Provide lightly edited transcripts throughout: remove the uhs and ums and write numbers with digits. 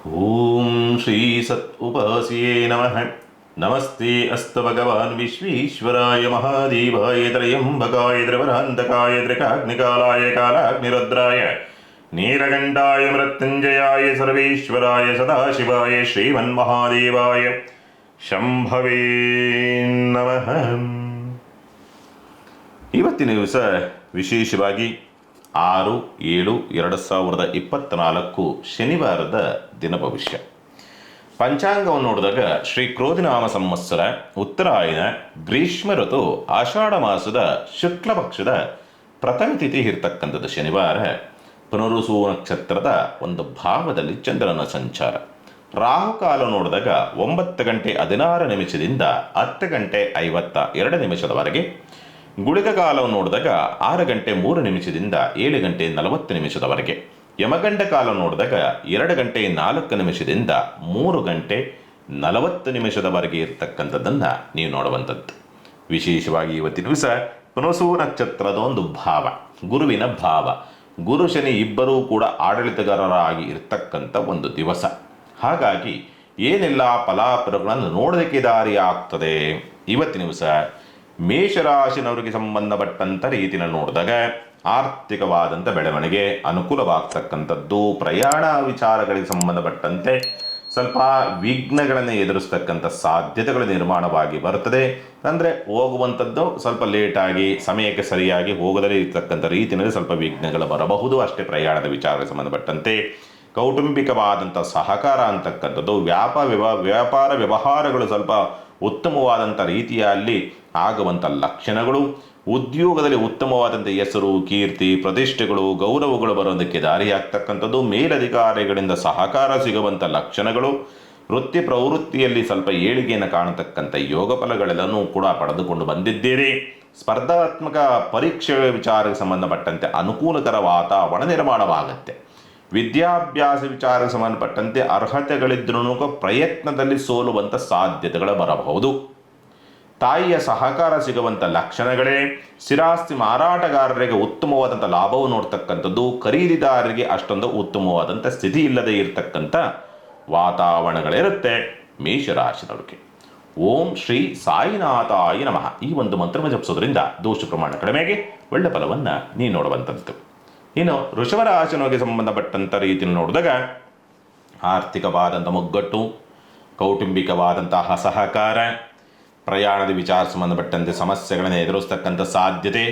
ಓಂ ಶ್ರೀ ಸತ್ ಉಪಾಸ್ಯೇ ನಮಃ. ನಮಸ್ತೆ ಅಸ್ತು ಭಗವಾನ್ ವಿಶ್ವೇಶ್ವರಾಯ ಮಹಾದೇವಾಯ ತ್ರಯಂಬಕಾಯ ದ್ರವರಾಂತಕಾಯ ತ್ರಿಕಾಗ್ನಿಕಾಲಾಯ ಕಾಲಾಗ್ನಿರುದ್ರಾಯ ನೀಲಕಂಠಾಯ ಮೃತ್ಯುಂಜಯಾಯ ಸರ್ವೇಶ್ವರಾಯ ಸದಾಶಿವಾಯ ಶ್ರೀಮನ್ಮಹಾದೇವಾಯ ಶಂಭವೇ ನಮಃ. ಇವತ್ತಿನ ದಿವಸ ವಿಶೇಷವಾಗಿ 6/7/2024 ಶನಿವಾರದ ದಿನ ಭವಿಷ್ಯ. ಪಂಚಾಂಗವನ್ನು ನೋಡಿದಾಗ ಶ್ರೀ ಕ್ರೋಧಿನಾಮ ಸಂವತ್ಸರ ಉತ್ತರಾಯಣ ಗ್ರೀಷ್ಮ ಋತು ಆಷಾಢ ಮಾಸದ ಶುಕ್ಲ ಪಕ್ಷದ ಪ್ರಥಮ ತಿಥಿ ಇರ್ತಕ್ಕಂಥದ್ದು ಶನಿವಾರ. ಪುನರುಸು ನಕ್ಷತ್ರದ ಒಂದು ಭಾವದಲ್ಲಿ ಚಂದ್ರನ ಸಂಚಾರ. ರಾಹುಕಾಲ ನೋಡಿದಾಗ 9:16 10:52 ಗುಳಿಗ ಕಾಲವನ್ನು ನೋಡಿದಾಗ 6:03 7:40 ಯಮಗಂಡ ಕಾಲ ನೋಡಿದಾಗ 2:04 3:40 ಇರ್ತಕ್ಕಂಥದ್ದನ್ನು ನೀವು ನೋಡುವಂಥದ್ದು. ವಿಶೇಷವಾಗಿ ಇವತ್ತಿನ ದಿವಸ ಪುನಸು ನಕ್ಷತ್ರದ ಒಂದು ಭಾವ, ಗುರುವಿನ ಭಾವ. ಗುರು ಶನಿ ಇಬ್ಬರೂ ಕೂಡ ಆಡಳಿತಗಾರರಾಗಿ ಇರ್ತಕ್ಕಂಥ ಒಂದು ದಿವಸ. ಹಾಗಾಗಿ ಏನೆಲ್ಲ ಫಲಾಫಲಗಳನ್ನು ನೋಡೋದಕ್ಕೆ ದಾರಿ ಆಗ್ತದೆ ಇವತ್ತಿನ ದಿವಸ. ಮೇಷರಾಶಿನವರಿಗೆ ಸಂಬಂಧಪಟ್ಟಂಥ ರೀತಿಯಲ್ಲಿ ನೋಡಿದಾಗ ಆರ್ಥಿಕವಾದಂಥ ಬೆಳವಣಿಗೆ ಅನುಕೂಲವಾಗ್ತಕ್ಕಂಥದ್ದು. ಪ್ರಯಾಣ ವಿಚಾರಗಳಿಗೆ ಸಂಬಂಧಪಟ್ಟಂತೆ ಸ್ವಲ್ಪ ವಿಘ್ನಗಳನ್ನು ಎದುರಿಸ್ತಕ್ಕಂಥ ಸಾಧ್ಯತೆಗಳ ನಿರ್ಮಾಣವಾಗಿ ಬರ್ತದೆ. ಅಂದರೆ ಹೋಗುವಂಥದ್ದು ಸ್ವಲ್ಪ ಲೇಟಾಗಿ ಸಮಯಕ್ಕೆ ಸರಿಯಾಗಿ ಹೋಗದಲ್ಲೇ ಇರ್ತಕ್ಕಂಥ ರೀತಿಯಲ್ಲಿ ಸ್ವಲ್ಪ ವಿಘ್ನಗಳು ಬರಬಹುದು ಅಷ್ಟೇ. ಪ್ರಯಾಣದ ವಿಚಾರಕ್ಕೆ ಸಂಬಂಧಪಟ್ಟಂತೆ ಕೌಟುಂಬಿಕವಾದಂಥ ಸಹಕಾರ ಅಂತಕ್ಕಂಥದ್ದು, ವ್ಯಾಪಾರ ವ್ಯವಹಾರಗಳು ಸ್ವಲ್ಪ ಉತ್ತಮವಾದಂಥ ರೀತಿಯಲ್ಲಿ ಆಗುವಂಥ ಲಕ್ಷಣಗಳು. ಉದ್ಯೋಗದಲ್ಲಿ ಉತ್ತಮವಾದಂಥ ಹೆಸರು, ಕೀರ್ತಿ, ಪ್ರತಿಷ್ಠೆಗಳು, ಗೌರವಗಳು ಬರೋದಕ್ಕೆ ದಾರಿಯಾಗ್ತಕ್ಕಂಥದ್ದು. ಮೇಲಧಿಕಾರಿಗಳಿಂದ ಸಹಕಾರ ಸಿಗುವಂಥ ಲಕ್ಷಣಗಳು. ವೃತ್ತಿ ಪ್ರವೃತ್ತಿಯಲ್ಲಿ ಸ್ವಲ್ಪ ಏಳಿಗೆಯನ್ನು ಕಾಣತಕ್ಕಂಥ ಯೋಗ ಫಲಗಳೆಲ್ಲನೂ ಕೂಡ ಪಡೆದುಕೊಂಡು ಬಂದಿದ್ದೀರಿ. ಸ್ಪರ್ಧಾತ್ಮಕ ಪರೀಕ್ಷೆ ವಿಚಾರಕ್ಕೆ ಸಂಬಂಧಪಟ್ಟಂತೆ ಅನುಕೂಲಕರ ವಾತಾವರಣ ನಿರ್ಮಾಣವಾಗುತ್ತೆ. ವಿದ್ಯಾಭ್ಯಾಸ ವಿಚಾರಕ್ಕೆ ಸಂಬಂಧಪಟ್ಟಂತೆ ಅರ್ಹತೆಗಳಿದ್ರೂ ಪ್ರಯತ್ನದಲ್ಲಿ ಸೋಲುವಂಥ ಸಾಧ್ಯತೆಗಳು ಬರಬಹುದು. ತಾಯಿಯ ಸಹಕಾರ ಸಿಗುವಂಥ ಲಕ್ಷಣಗಳೇ. ಸ್ಥಿರಾಸ್ತಿ ಮಾರಾಟಗಾರರಿಗೆ ಉತ್ತಮವಾದಂಥ ಲಾಭವನ್ನು ನೋಡ್ತಕ್ಕಂಥದ್ದು. ಖರೀದಿದಾರರಿಗೆ ಅಷ್ಟೊಂದು ಉತ್ತಮವಾದಂಥ ಸ್ಥಿತಿ ಇಲ್ಲದೆ ಇರತಕ್ಕಂಥ ವಾತಾವರಣಗಳಿರುತ್ತೆ ಮೇಷರಾಶಿನವರಿಗೆ. ಓಂ ಶ್ರೀ ಸಾಯಿನಾಥಾಯ ನಮಃ ಈ ಒಂದು ಮಂತ್ರವನ್ನು ಜಪಿಸೋದ್ರಿಂದ ದೋಷ ಪ್ರಮಾಣ ಕಡಿಮೆಗೆ ಒಳ್ಳೆ ಫಲವನ್ನು ನೀವು ನೋಡುವಂಥದ್ದು. ಇನ್ನು ವೃಷಭರಾಶಿನವರಿಗೆ ಸಂಬಂಧಪಟ್ಟಂಥ ರೀತಿಯಲ್ಲಿ ನೋಡಿದಾಗ ಆರ್ಥಿಕವಾದಂಥ ಮುಗ್ಗಟ್ಟು, ಕೌಟುಂಬಿಕವಾದಂತಹ ಸಹಕಾರ, ಪ್ರಯಾಣದ ವಿಚಾರ ಸಂಬಂಧಪಟ್ಟಂತೆ ಸಮಸ್ಯೆಗಳನ್ನು ಎದುರಿಸ್ತಕ್ಕಂಥ ಸಾಧ್ಯತೆ,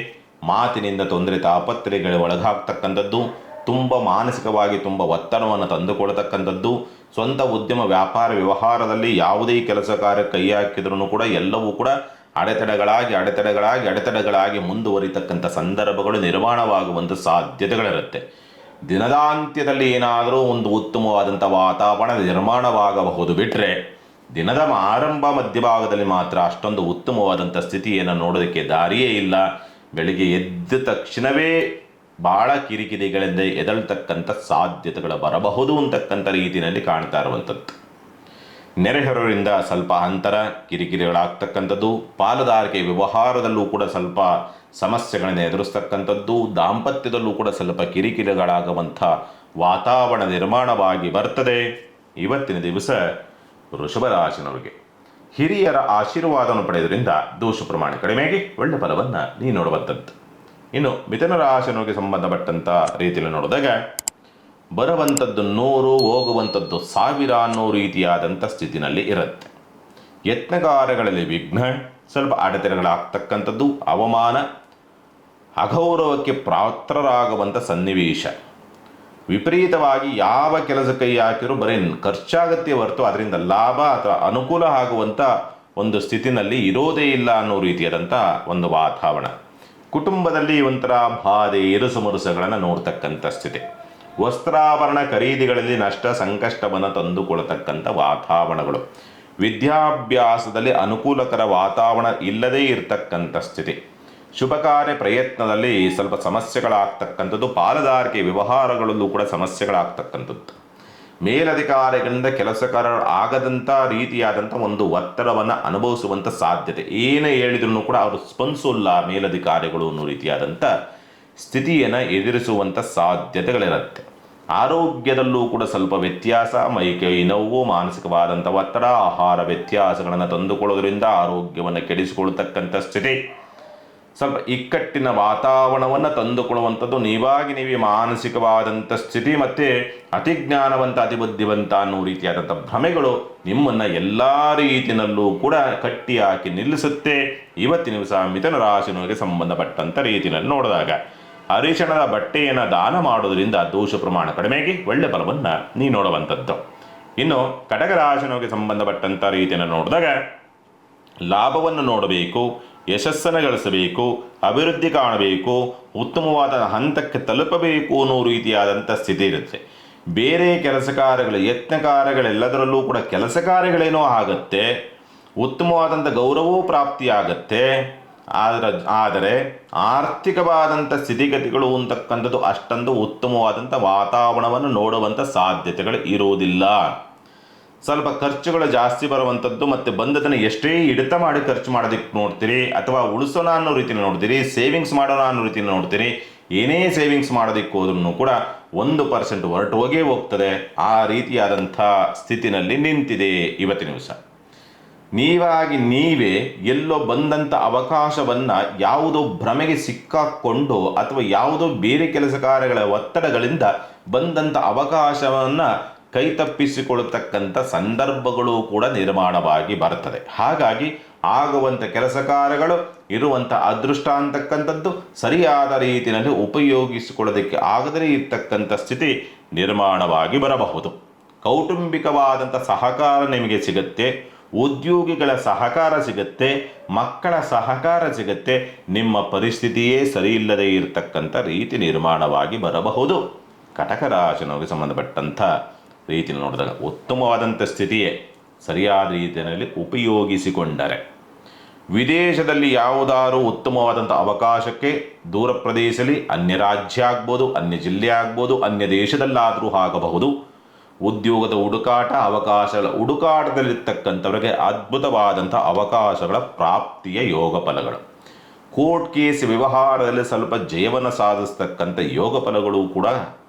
ಮಾತಿನಿಂದ ತೊಂದರೆ ತಾಪತ್ರೆಗಳಿಗೆ ಒಳಗಾಗ್ತಕ್ಕಂಥದ್ದು, ತುಂಬ ಮಾನಸಿಕವಾಗಿ ತುಂಬ ಒತ್ತಡವನ್ನು ತಂದುಕೊಳ್ತಕ್ಕಂಥದ್ದು. ಸ್ವಂತ ಉದ್ಯಮ ವ್ಯಾಪಾರ ವ್ಯವಹಾರದಲ್ಲಿ ಯಾವುದೇ ಕೆಲಸ ಕಾರ್ಯ ಕೈ ಹಾಕಿದ್ರೂ ಕೂಡ ಎಲ್ಲವೂ ಕೂಡ ಅಡೆತಡೆಗಳಾಗಿ ಮುಂದುವರಿತಕ್ಕಂಥ ಸಂದರ್ಭಗಳು ನಿರ್ಮಾಣವಾಗುವಂಥ ಸಾಧ್ಯತೆಗಳಿರುತ್ತೆ. ದಿನದಾಂತ್ಯದಲ್ಲಿ ಏನಾದರೂ ಒಂದು ಉತ್ತಮವಾದಂಥ ವಾತಾವರಣ ನಿರ್ಮಾಣವಾಗಬಹುದು ಬಿಟ್ಟರೆ ದಿನದ ಆರಂಭ ಮಧ್ಯಭಾಗದಲ್ಲಿ ಮಾತ್ರ ಅಷ್ಟೊಂದು ಉತ್ತಮವಾದಂಥ ಸ್ಥಿತಿಯನ್ನು ನೋಡೋದಕ್ಕೆ ದಾರಿಯೇ ಇಲ್ಲ. ಬೆಳಿಗ್ಗೆ ಎದ್ದ ತಕ್ಷಣವೇ ಭಾಳ ಕಿರಿಕಿರಿಗಳಿಂದ ಎದಳ್ತಕ್ಕಂಥ ಸಾಧ್ಯತೆಗಳು ಬರಬಹುದು ಅಂತಕ್ಕಂಥ ರೀತಿಯಲ್ಲಿ ಕಾಣ್ತಾ ಇರುವಂಥದ್ದು. ನೆರೆಹೊರೆಯವರಿಂದ ಸ್ವಲ್ಪ ಅಂತರ, ಕಿರಿಕಿರಿಗಳಾಗ್ತಕ್ಕಂಥದ್ದು. ಪಾಲುದಾರಿಕೆ ವ್ಯವಹಾರದಲ್ಲೂ ಕೂಡ ಸ್ವಲ್ಪ ಸಮಸ್ಯೆಗಳನ್ನು ಎದುರಿಸ್ತಕ್ಕಂಥದ್ದು. ದಾಂಪತ್ಯದಲ್ಲೂ ಕೂಡ ಸ್ವಲ್ಪ ಕಿರಿಕಿರಿಗಳಾಗುವಂಥ ವಾತಾವರಣ ನಿರ್ಮಾಣವಾಗಿ ಬರ್ತದೆ ಇವತ್ತಿನ ದಿವಸ ವೃಷಭರಾಶಿನವರಿಗೆ. ಹಿರಿಯರ ಆಶೀರ್ವಾದವನ್ನು ಪಡೆಯೋದ್ರಿಂದ ದೋಷ ಪ್ರಮಾಣ ಕಡಿಮೆಗೆ ಒಳ್ಳೆ ಫಲವನ್ನು ನೀವು ನೋಡುವಂಥದ್ದು. ಇನ್ನು ಮಿಥುನ ರಾಶಿನವರಿಗೆ ಸಂಬಂಧಪಟ್ಟಂಥ ರೀತಿಯಲ್ಲಿ ನೋಡಿದಾಗ ಬರುವಂಥದ್ದು 100 ಹೋಗುವಂಥದ್ದು 1000 ಅನ್ನೋ ರೀತಿಯಾದಂಥ ಸ್ಥಿತಿನಲ್ಲಿ ಇರುತ್ತೆ. ಯತ್ನಕಾರ್ಯಗಳಲ್ಲಿ ವಿಘ್ನ, ಸ್ವಲ್ಪ ಅಡೆತಡೆಗಳಾಗ್ತಕ್ಕಂಥದ್ದು, ಅವಮಾನ, ಅಗೌರವಕ್ಕೆ ಪಾತ್ರರಾಗುವಂಥ ಸನ್ನಿವೇಶ. ವಿಪರೀತವಾಗಿ ಯಾವ ಕೆಲಸ ಕೈ ಹಾಕಿರೂ ಬರೀ ಖರ್ಚಾಗತ್ತೆ ಹೊರತು ಅದರಿಂದ ಲಾಭ ಅಥವಾ ಅನುಕೂಲ ಆಗುವಂಥ ಒಂದು ಸ್ಥಿತಿನಲ್ಲಿ ಇರೋದೇ ಇಲ್ಲ ಅನ್ನೋ ರೀತಿಯಾದಂಥ ಒಂದು ವಾತಾವರಣ. ಕುಟುಂಬದಲ್ಲಿ ಒಂಥರ ಬಾಧೆ, ಇರುಸುಮುರುಸುಗಳನ್ನು ನೋಡ್ತಕ್ಕಂಥ ಸ್ಥಿತಿ. ವಸ್ತ್ರಾಭರಣ ಖರೀದಿಗಳಲ್ಲಿ ನಷ್ಟ ಸಂಕಷ್ಟವನ್ನು ತಂದುಕೊಳ್ತಕ್ಕಂಥ ವಾತಾವರಣಗಳು. ವಿದ್ಯಾಭ್ಯಾಸದಲ್ಲಿ ಅನುಕೂಲಕರ ವಾತಾವರಣ ಇಲ್ಲದೇ ಇರತಕ್ಕಂಥ ಸ್ಥಿತಿ. ಶುಭ ಕಾರ್ಯ ಪ್ರಯತ್ನದಲ್ಲಿ ಸ್ವಲ್ಪ ಸಮಸ್ಯೆಗಳಾಗ್ತಕ್ಕಂಥದ್ದು. ಪಾಲುದಾರಿಕೆ ವ್ಯವಹಾರಗಳಲ್ಲೂ ಕೂಡ ಸಮಸ್ಯೆಗಳಾಗ್ತಕ್ಕಂಥದ್ದು. ಮೇಲಧಿಕಾರಿಗಳಿಂದ ಕೆಲಸಗಾರರು ಆಗದಂಥ ರೀತಿಯಾದಂಥ ಒಂದು ಒತ್ತಡವನ್ನು ಅನುಭವಿಸುವಂಥ ಸಾಧ್ಯತೆ. ಏನೇ ಹೇಳಿದ್ರು ಕೂಡ ಅವರು ಸ್ಪಂದಿಸೋಲ್ಲ ಮೇಲಧಿಕಾರಿಗಳು ಅನ್ನೋ ರೀತಿಯಾದಂಥ ಸ್ಥಿತಿಯನ್ನು ಎದುರಿಸುವಂಥ ಸಾಧ್ಯತೆಗಳಿರುತ್ತೆ. ಆರೋಗ್ಯದಲ್ಲೂ ಕೂಡ ಸ್ವಲ್ಪ ವ್ಯತ್ಯಾಸ, ಮೈಕೈ ನೋವು, ಮಾನಸಿಕವಾದಂಥ ಒತ್ತಡ, ಆಹಾರ ವ್ಯತ್ಯಾಸಗಳನ್ನು ತಂದುಕೊಳ್ಳೋದ್ರಿಂದ ಆರೋಗ್ಯವನ್ನು ಕೆಡಿಸಿಕೊಳ್ತಕ್ಕಂಥ ಸ್ಥಿತಿ, ಸ್ವಲ್ಪ ಇಕ್ಕಟ್ಟಿನ ವಾತಾವರಣವನ್ನು ತಂದುಕೊಳ್ಳುವಂಥದ್ದು, ನೀವೇ ಮಾನಸಿಕವಾದಂಥ ಸ್ಥಿತಿ ಮತ್ತು ಅತಿಜ್ಞಾನವಂತ ಅತಿಬುದ್ಧಿವಂತ ಅನ್ನೋ ರೀತಿಯಾದಂಥ ಭ್ರಮೆಗಳು ನಿಮ್ಮನ್ನು ಎಲ್ಲ ರೀತಿಯಲ್ಲೂ ಕೂಡ ಕಟ್ಟಿ ಹಾಕಿ ನಿಲ್ಲಿಸುತ್ತೆ. ಇವತ್ತಿನ ದಿವಸ ಮಿಥುನ ರಾಶಿಯವರಿಗೆ ಸಂಬಂಧಪಟ್ಟಂಥ ರೀತಿಯಲ್ಲಿ ನೋಡಿದಾಗ ಅರಿಶಿಣದ ಬಟ್ಟೆಯನ್ನು ದಾನ ಮಾಡೋದ್ರಿಂದ ದೋಷ ಪ್ರಮಾಣ ಕಡಿಮೆಯಾಗಿ ಒಳ್ಳೆ ಫಲವನ್ನು ನೀವು ನೋಡುವಂಥದ್ದು. ಇನ್ನು ಕಟಕ ರಾಶಿಯವರಿಗೆ ಸಂಬಂಧಪಟ್ಟಂಥ ರೀತಿಯನ್ನು ನೋಡಿದಾಗ ಲಾಭವನ್ನು ನೋಡಬೇಕು, ಯಶಸ್ಸನ್ನು ಗಳಿಸಬೇಕು, ಅಭಿವೃದ್ಧಿ ಕಾಣಬೇಕು, ಉತ್ತಮವಾದ ಹಂತಕ್ಕೆ ತಲುಪಬೇಕು ಅನ್ನೋ ರೀತಿಯಾದಂಥ ಸ್ಥಿತಿ ಇರುತ್ತೆ. ಬೇರೆ ಕೆಲಸ ಕಾರ್ಯಗಳು, ಯತ್ನ ಕಾರ್ಯಗಳೆಲ್ಲದರಲ್ಲೂ ಕೂಡ ಕೆಲಸ ಕಾರ್ಯಗಳೇನೋ ಆಗುತ್ತೆ, ಉತ್ತಮವಾದಂಥ ಗೌರವವೂ ಪ್ರಾಪ್ತಿಯಾಗತ್ತೆ. ಆದರೆ ಆರ್ಥಿಕವಾದಂಥ ಸ್ಥಿತಿಗತಿಗಳು ಅಂತಕ್ಕಂಥದ್ದು ಅಷ್ಟೊಂದು ಉತ್ತಮವಾದಂಥ ವಾತಾವರಣವನ್ನು ನೋಡುವಂಥ ಸಾಧ್ಯತೆಗಳು ಇರುವುದಿಲ್ಲ. ಸ್ವಲ್ಪ ಖರ್ಚುಗಳು ಜಾಸ್ತಿ ಬರುವಂಥದ್ದು, ಮತ್ತು ಬಂದದನ್ನು ಎಷ್ಟೇ ಹಿಡಿತ ಮಾಡಿ ಖರ್ಚು ಮಾಡೋದಕ್ಕೆ ನೋಡ್ತೀರಿ, ಅಥವಾ ಉಳಿಸೋಣ ಅನ್ನೋ ರೀತಿಯಲ್ಲಿ ನೋಡ್ತೀರಿ, ಸೇವಿಂಗ್ಸ್ ಮಾಡೋಣ ಅನ್ನೋ ರೀತಿಯಲ್ಲಿ ನೋಡ್ತೀರಿ. ಏನೇ ಸೇವಿಂಗ್ಸ್ ಮಾಡೋದಕ್ಕೆ ಹೋದ್ರೂ ಕೂಡ 1% ಹೊರಟು ಹೋಗ್ತದೆ. ಆ ರೀತಿಯಾದಂಥ ಸ್ಥಿತಿನಲ್ಲಿ ನಿಂತಿದೆ ಇವತ್ತಿನ ದಿವಸ. ನೀವೇ ಎಲ್ಲೋ ಬಂದಂಥ ಅವಕಾಶವನ್ನು ಯಾವುದೋ ಭ್ರಮೆಗೆ ಸಿಕ್ಕಾಕೊಂಡು ಅಥವಾ ಯಾವುದೋ ಬೇರೆ ಕೆಲಸ ಕಾರ್ಯಗಳ ಒತ್ತಡಗಳಿಂದ ಬಂದಂಥ ಅವಕಾಶವನ್ನು ಕೈತಪ್ಪಿಸಿಕೊಳ್ಳತಕ್ಕಂಥ ಸಂದರ್ಭಗಳು ಕೂಡ ನಿರ್ಮಾಣವಾಗಿ ಬರುತ್ತದೆ. ಹಾಗಾಗಿ ಆಗುವಂಥ ಕೆಲಸ ಕಾರ್ಯಗಳು, ಇರುವಂಥ ಅದೃಷ್ಟ ಅಂತಕ್ಕಂಥದ್ದು ಸರಿಯಾದ ರೀತಿಯಲ್ಲಿ ಉಪಯೋಗಿಸಿಕೊಳ್ಳೋದಕ್ಕೆ ಆಗದೇ ಇರತಕ್ಕಂಥ ಸ್ಥಿತಿ ನಿರ್ಮಾಣವಾಗಿ ಬರಬಹುದು. ಕೌಟುಂಬಿಕವಾದಂಥ ಸಹಕಾರ ನಿಮಗೆ ಸಿಗುತ್ತೆ, ಉದ್ಯೋಗಿಗಳ ಸಹಕಾರ ಸಿಗುತ್ತೆ, ಮಕ್ಕಳ ಸಹಕಾರ ಸಿಗುತ್ತೆ. ನಿಮ್ಮ ಪರಿಸ್ಥಿತಿಯೇ ಸರಿಯಿಲ್ಲದೆ ಇರತಕ್ಕಂಥ ರೀತಿ ನಿರ್ಮಾಣವಾಗಿ ಬರಬಹುದು. ಕಟಕ ರಾಶಿಯವರಿಗೆ ಸಂಬಂಧಪಟ್ಟಂಥ ರೀತಿಯಲ್ಲಿ ನೋಡಿದಾಗ ಉತ್ತಮವಾದಂಥ ಸ್ಥಿತಿಯೇ ಸರಿಯಾದ ರೀತಿಯಲ್ಲಿ ಉಪಯೋಗಿಸಿಕೊಂಡರೆ, ವಿದೇಶದಲ್ಲಿ ಯಾವುದಾದ್ರೂ ಉತ್ತಮವಾದಂಥ ಅವಕಾಶಕ್ಕೆ ದೂರ ಪ್ರದೇಶದಲ್ಲಿ, ಅನ್ಯ ರಾಜ್ಯ ಆಗ್ಬೋದು, ಅನ್ಯ ಜಿಲ್ಲೆ ಆಗ್ಬೋದು, ಅನ್ಯ ದೇಶದಲ್ಲಾದರೂ ಆಗಬಹುದು, ಉದ್ಯೋಗದ ಹುಡುಕಾಟ, ಅವಕಾಶಗಳ ಹುಡುಕಾಟದಲ್ಲಿರ್ತಕ್ಕಂಥವರಿಗೆ ಅದ್ಭುತವಾದಂಥ ಅವಕಾಶಗಳ ಪ್ರಾಪ್ತಿಯ ಯೋಗ ಫಲಗಳು, ಕೋರ್ಟ್ ಕೇಸ್ ವ್ಯವಹಾರದಲ್ಲಿ ಸ್ವಲ್ಪ ಜಯವನ್ನು ಸಾಧಿಸ್ತಕ್ಕಂಥ ಯೋಗ ಫಲಗಳು ಕೂಡ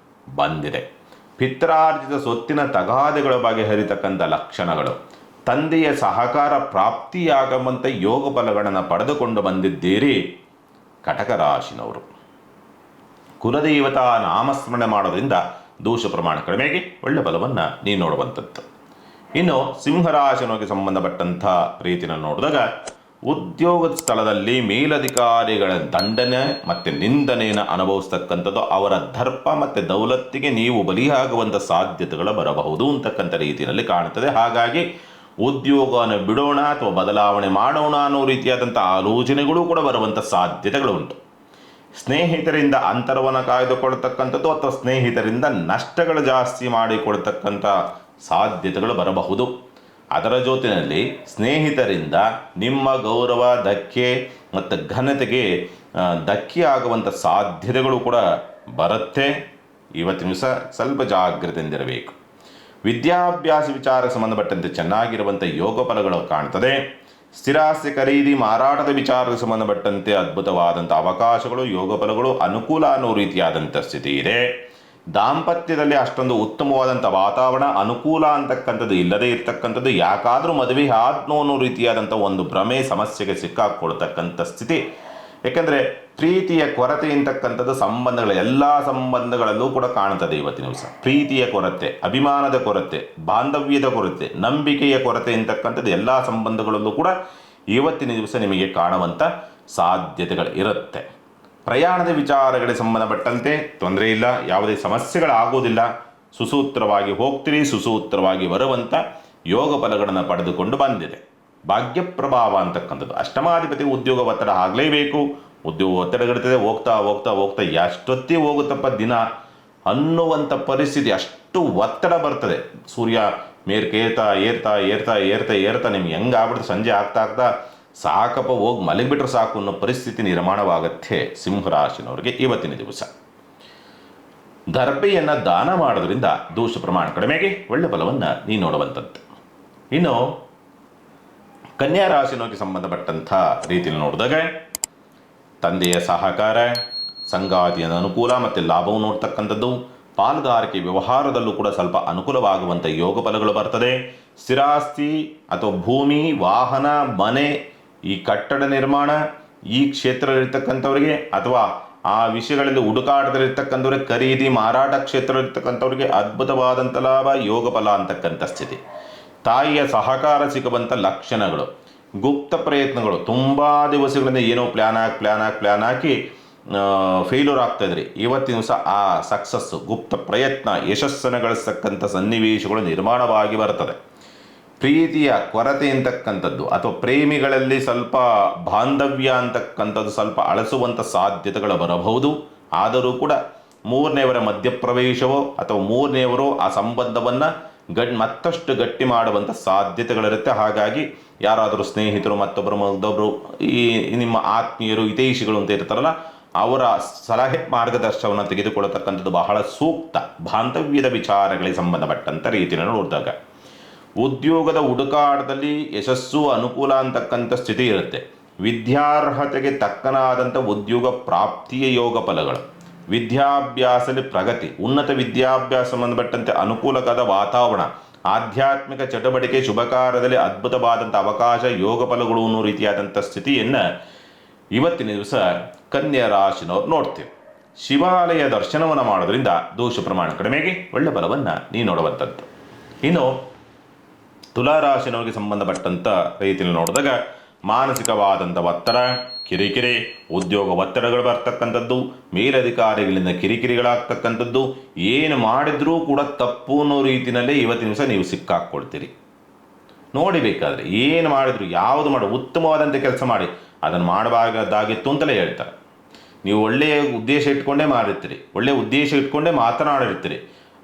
ಬಂದಿದೆ. ಪಿತ್ರಾರ್ಜಿತ ಸೊತ್ತಿನ ತಗಾದೆಗಳ ಬಗೆಹರಿತಕ್ಕಂಥ ಲಕ್ಷಣಗಳು, ತಂದೆಯ ಸಹಕಾರ ಪ್ರಾಪ್ತಿಯಾಗುವಂಥ ಯೋಗ ಫಲಗಳನ್ನು ಪಡೆದುಕೊಂಡು ಬಂದಿದ್ದೀರಿ ಕಟಕ ರಾಶಿನವರು. ಕುಲದೇವತಾ ನಾಮಸ್ಮರಣೆ ಮಾಡೋದ್ರಿಂದ ದೋಷ ಪ್ರಮಾಣ ಕಡಿಮೆಗೆ ಒಳ್ಳೆ ಫಲವನ್ನು ನೀವು ನೋಡುವಂಥದ್ದು. ಇನ್ನು ಸಿಂಹರಾಶಿನವರಿಗೆ ಸಂಬಂಧಪಟ್ಟಂಥ ರೀತಿಯನ್ನು ನೋಡಿದಾಗ ಉದ್ಯೋಗದ ಸ್ಥಳದಲ್ಲಿ ಮೇಲಧಿಕಾರಿಗಳ ದಂಡನೆ ಮತ್ತು ನಿಂದನೆಯನ್ನು ಅನುಭವಿಸ್ತಕ್ಕಂಥದ್ದು, ಅವರ ದರ್ಪ ಮತ್ತು ದೌಲತ್ತಿಗೆ ನೀವು ಬಲಿಯಾಗುವಂಥ ಸಾಧ್ಯತೆಗಳು ಬರಬಹುದು ಅಂತಕ್ಕಂಥ ರೀತಿಯಲ್ಲಿ ಕಾಣುತ್ತದೆ. ಹಾಗಾಗಿ ಉದ್ಯೋಗವನ್ನು ಬಿಡೋಣ ಅಥವಾ ಬದಲಾವಣೆ ಮಾಡೋಣ ಅನ್ನೋ ರೀತಿಯಾದಂಥ ಆಲೋಚನೆಗಳು ಕೂಡ ಬರುವಂಥ ಸಾಧ್ಯತೆಗಳು ಉಂಟು. ಸ್ನೇಹಿತರಿಂದ ಅಂತರವನ್ನು ಕಾಯ್ದುಕೊಳ್ತಕ್ಕಂಥದ್ದು ಅಥವಾ ಸ್ನೇಹಿತರಿಂದ ನಷ್ಟಗಳು ಜಾಸ್ತಿ ಮಾಡಿಕೊಳ್ತಕ್ಕಂಥ ಸಾಧ್ಯತೆಗಳು ಬರಬಹುದು. ಅದರ ಜೊತೆಯಲ್ಲಿ ಸ್ನೇಹಿತರಿಂದ ನಿಮ್ಮ ಗೌರವ, ಧಕ್ಕೆ ಮತ್ತು ಘನತೆಗೆ ಧಕ್ಕೆ ಆಗುವಂಥ ಸಾಧ್ಯತೆಗಳು ಕೂಡ ಬರುತ್ತೆ. ಇವತ್ತಿನ ದಿವಸ ಸ್ವಲ್ಪ ಜಾಗ್ರತೆಯಿಂದಿರಬೇಕು. ವಿದ್ಯಾಭ್ಯಾಸ ವಿಚಾರಕ್ಕೆ ಸಂಬಂಧಪಟ್ಟಂತೆ ಚೆನ್ನಾಗಿರುವಂಥ ಯೋಗ ಫಲಗಳು ಕಾಣ್ತದೆ. ಸ್ಥಿರಾಸ್ತಿ ಖರೀದಿ ಮಾರಾಟದ ವಿಚಾರಕ್ಕೆ ಸಂಬಂಧಪಟ್ಟಂತೆ ಅದ್ಭುತವಾದಂಥ ಅವಕಾಶಗಳು, ಯೋಗ ಫಲಗಳು, ಅನುಕೂಲ ಅನ್ನೋ ರೀತಿಯಾದಂಥ ಸ್ಥಿತಿ ಇದೆ. ದಾಂಪತ್ಯದಲ್ಲಿ ಅಷ್ಟೊಂದು ಉತ್ತಮವಾದಂಥ ವಾತಾವರಣ, ಅನುಕೂಲ ಅಂತಕ್ಕಂಥದ್ದು ಇಲ್ಲದೇ ಇರ್ತಕ್ಕಂಥದ್ದು, ಯಾಕಾದರೂ ಮದುವೆ ಆದ್ನೋ ಅನ್ನೋ ರೀತಿಯಾದಂಥ ಒಂದು ಭ್ರಮೆ, ಸಮಸ್ಯೆಗೆ ಸಿಕ್ಕಾಕೊಳ್ತಕ್ಕಂಥ ಸ್ಥಿತಿ. ಯಾಕೆಂದರೆ ಪ್ರೀತಿಯ ಕೊರತೆ ಅಂತಕ್ಕಂಥದ್ದು ಸಂಬಂಧಗಳ ಎಲ್ಲ ಸಂಬಂಧಗಳಲ್ಲೂ ಕೂಡ ಕಾಣ್ತದೆ ಇವತ್ತಿನ ದಿವಸ. ಪ್ರೀತಿಯ ಕೊರತೆ, ಅಭಿಮಾನದ ಕೊರತೆ, ಬಾಂಧವ್ಯದ ಕೊರತೆ, ನಂಬಿಕೆಯ ಕೊರತೆ ಅಂತಕ್ಕಂಥದ್ದು ಎಲ್ಲ ಸಂಬಂಧಗಳಲ್ಲೂ ಕೂಡ ಇವತ್ತಿನ ದಿವಸ ನಿಮಗೆ ಕಾಣುವಂಥ ಸಾಧ್ಯತೆಗಳು ಇರುತ್ತೆ. ಪ್ರಯಾಣದ ವಿಚಾರಗಳಿಗೆ ಸಂಬಂಧಪಟ್ಟಂತೆ ತೊಂದರೆ ಇಲ್ಲ, ಯಾವುದೇ ಸಮಸ್ಯೆಗಳಾಗೋದಿಲ್ಲ. ಸುಸೂತ್ರವಾಗಿ ಹೋಗ್ತೀರಿ, ಸುಸೂತ್ರವಾಗಿ ಬರುವಂಥ ಯೋಗ ಫಲಗಳನ್ನು ಪಡೆದುಕೊಂಡು ಬಂದಿದೆ. ಭಾಗ್ಯ ಪ್ರಭಾವ ಅಂತಕ್ಕಂಥದ್ದು, ಅಷ್ಟಮಾಧಿಪತಿ ಉದ್ಯೋಗ ಒತ್ತಡ ಆಗಲೇಬೇಕು. ಉದ್ಯೋಗ ಒತ್ತಡಗಳಿರ್ತದೆ, ಹೋಗ್ತಾ ಹೋಗ್ತಾ ಹೋಗ್ತಾ ಎಷ್ಟೊತ್ತಿ ಹೋಗುತ್ತಪ್ಪ ದಿನ ಅನ್ನುವಂಥ ಪರಿಸ್ಥಿತಿ, ಅಷ್ಟು ಒತ್ತಡ ಬರ್ತದೆ. ಸೂರ್ಯ ಮೇರ್ಕೆ ಏರ್ತಾ ಏರ್ತಾ ಏರ್ತಾ ಏರ್ತಾ ಏರ್ತಾ ನಿಮ್ಗೆ ಹೆಂಗೆ ಆಗ್ಬಿಡ್ತು, ಸಂಜೆ ಆಗ್ತಾ ಆಗ್ತಾ ಸಾಕಪ್ಪ ಹೋಗಿ ಮಲಗಿಬಿಟ್ರೆ ಸಾಕು ಅನ್ನೋ ಪರಿಸ್ಥಿತಿ ನಿರ್ಮಾಣವಾಗುತ್ತೆ ಸಿಂಹರಾಶಿನವರಿಗೆ ಇವತ್ತಿನ ದಿವಸ. ದರ್ಬೆಯನ್ನು ದಾನ ಮಾಡೋದ್ರಿಂದ ದೋಷ ಪ್ರಮಾಣ ಕಡಿಮೆಗೆ ಒಳ್ಳೆ ಫಲವನ್ನು ನೀವು ನೋಡುವಂಥದ್ದು. ಇನ್ನು ಕನ್ಯಾ ರಾಶಿನವರಿಗೆ ಸಂಬಂಧಪಟ್ಟಂಥ ರೀತಿಯಲ್ಲಿ ನೋಡಿದಾಗ ತಂದೆಯ ಸಹಕಾರ, ಸಂಗಾತಿಯ ಅನುಕೂಲ ಮತ್ತು ಲಾಭವನ್ನು ನೋಡ್ತಕ್ಕಂಥದ್ದು, ಪಾಲುದಾರಿಕೆ ವ್ಯವಹಾರದಲ್ಲೂ ಕೂಡ ಸ್ವಲ್ಪ ಅನುಕೂಲವಾಗುವಂಥ ಯೋಗ ಫಲಗಳು ಬರ್ತದೆ. ಸ್ಥಿರಾಸ್ತಿ ಅಥವಾ ಭೂಮಿ, ವಾಹನ, ಮನೆ, ಈ ಕಟ್ಟಡ ನಿರ್ಮಾಣ, ಈ ಕ್ಷೇತ್ರದಲ್ಲಿರ್ತಕ್ಕಂಥವರಿಗೆ ಅಥವಾ ಆ ವಿಷಯಗಳಲ್ಲಿ ಹುಡುಕಾಟದಲ್ಲಿರ್ತಕ್ಕಂಥವ್ರಿಗೆ, ಖರೀದಿ ಮಾರಾಟ ಕ್ಷೇತ್ರದಲ್ಲಿರ್ತಕ್ಕಂಥವ್ರಿಗೆ ಅದ್ಭುತವಾದಂಥ ಲಾಭ, ಯೋಗ ಫಲ ಅಂತಕ್ಕಂಥ ಸ್ಥಿತಿ. ತಾಯಿಯ ಸಹಕಾರ ಸಿಗುವಂಥ ಲಕ್ಷಣಗಳು. ಗುಪ್ತ ಪ್ರಯತ್ನಗಳು, ತುಂಬ ದಿವಸಗಳಿಂದ ಏನೋ ಪ್ಲ್ಯಾನ್ ಹಾಕಿ ಫೇಲ್ಯೂರ್ ಆಗ್ತಾಯಿದ್ರಿ, ಇವತ್ತಿನ ದಿವಸ ಆ ಸಕ್ಸಸ್ಸು, ಗುಪ್ತ ಪ್ರಯತ್ನ ಯಶಸ್ಸನ್ನು ಗಳಿಸ್ತಕ್ಕಂಥ ಸನ್ನಿವೇಶಗಳು ನಿರ್ಮಾಣವಾಗಿ ಬರ್ತದೆ. ಪ್ರೀತಿಯ ಕೊರತೆ ಅಂತಕ್ಕಂಥದ್ದು ಅಥವಾ ಪ್ರೇಮಿಗಳಲ್ಲಿ ಸ್ವಲ್ಪ ಬಾಂಧವ್ಯ ಅಂತಕ್ಕಂಥದ್ದು ಸ್ವಲ್ಪ ಅಳಿಸುವಂಥ ಸಾಧ್ಯತೆಗಳು ಬರಬಹುದು. ಆದರೂ ಕೂಡ ಮೂರನೆಯವರ ಮಧ್ಯಪ್ರವೇಶವೋ ಅಥವಾ ಮೂರನೆಯವರು ಆ ಸಂಬಂಧವನ್ನು ಮತ್ತಷ್ಟು ಗಟ್ಟಿ ಮಾಡುವಂಥ ಸಾಧ್ಯತೆಗಳಿರುತ್ತೆ. ಹಾಗಾಗಿ ಯಾರಾದರೂ ಸ್ನೇಹಿತರು, ಮತ್ತೊಬ್ಬರು ಈ ನಿಮ್ಮ ಆತ್ಮೀಯರು, ಹಿತೈಷಿಗಳು ಅಂತ ಇರ್ತಾರಲ್ಲ, ಅವರ ಸಲಹೆ ಮಾರ್ಗದರ್ಶನವನ್ನು ತೆಗೆದುಕೊಳ್ಳತಕ್ಕಂಥದ್ದು ಬಹಳ ಸೂಕ್ತ. ಬಾಂಧವ್ಯದ ವಿಚಾರಗಳಿಗೆ ಸಂಬಂಧಪಟ್ಟಂಥ ರೀತಿಯನ್ನು ನೋಡಿದಾಗ ಉದ್ಯೋಗದ ಹುಡುಕಾಟದಲ್ಲಿ ಯಶಸ್ಸು, ಅನುಕೂಲ ಅಂತಕ್ಕಂಥ ಸ್ಥಿತಿ ಇರುತ್ತೆ. ವಿದ್ಯಾರ್ಹತೆಗೆ ತಕ್ಕನಾದಂಥ ಉದ್ಯೋಗ ಪ್ರಾಪ್ತಿಯ ಯೋಗ ಫಲಗಳು. ವಿದ್ಯಾಭ್ಯಾಸದಲ್ಲಿ ಪ್ರಗತಿ, ಉನ್ನತ ವಿದ್ಯಾಭ್ಯಾಸ ಸಂಬಂಧಪಟ್ಟಂತೆ ಅನುಕೂಲಕರ ವಾತಾವರಣ, ಆಧ್ಯಾತ್ಮಿಕ ಚಟುವಟಿಕೆ, ಶುಭ ಕಾರ್ಯದಲ್ಲಿ ಅದ್ಭುತವಾದಂಥ ಅವಕಾಶ, ಯೋಗ ಫಲಗಳು ಅನ್ನೋ ರೀತಿಯಾದಂಥ ಸ್ಥಿತಿಯನ್ನು ಇವತ್ತಿನ ದಿವಸ ಕನ್ಯಾ ರಾಶಿನವ್ರು ನೋಡ್ತೀವಿ. ಶಿವಾಲಯ ದರ್ಶನವನ್ನು ಮಾಡೋದ್ರಿಂದ ದೋಷ ಪ್ರಮಾಣ ಕಡಿಮೆಗೆ ಒಳ್ಳೆ ಫಲವನ್ನು ನೀವು ನೋಡುವಂಥದ್ದು. ಇನ್ನು ತುಲಾರಾಶಿನವರಿಗೆ ಸಂಬಂಧಪಟ್ಟಂಥ ರೀತಿಯಲ್ಲಿ ನೋಡಿದಾಗ ಮಾನಸಿಕವಾದಂಥ ಒತ್ತಡ, ಕಿರಿಕಿರಿ, ಉದ್ಯೋಗ ಒತ್ತಡಗಳು ಬರ್ತಕ್ಕಂಥದ್ದು, ಮೇಲಧಿಕಾರಿಗಳಿಂದ ಕಿರಿಕಿರಿಗಳಾಗ್ತಕ್ಕಂಥದ್ದು, ಏನು ಮಾಡಿದ್ರೂ ಕೂಡ ತಪ್ಪು ಅನ್ನೋ ರೀತಿಯಲ್ಲೇ ಇವತ್ತಿನ ದಿವಸ ನೀವು ಸಿಕ್ಕಾಕ್ಕೊಳ್ತೀರಿ. ನೋಡಿಬೇಕಾದ್ರೆ ಏನು ಮಾಡಿದ್ರು, ಯಾವುದು ಮಾಡಿ ಉತ್ತಮವಾದಂಥ ಕೆಲಸ ಮಾಡಿ ಅದನ್ನು ಮಾಡಬಾರ್ದಾಗಿತ್ತು ಅಂತಲೇ ಹೇಳ್ತಾರೆ. ನೀವು ಒಳ್ಳೆಯ ಉದ್ದೇಶ ಇಟ್ಕೊಂಡೇ ಮಾಡಿರ್ತೀರಿ, ಒಳ್ಳೆಯ ಉದ್ದೇಶ ಇಟ್ಕೊಂಡೇ ಮಾತನಾಡಿರ್ತೀರಿ,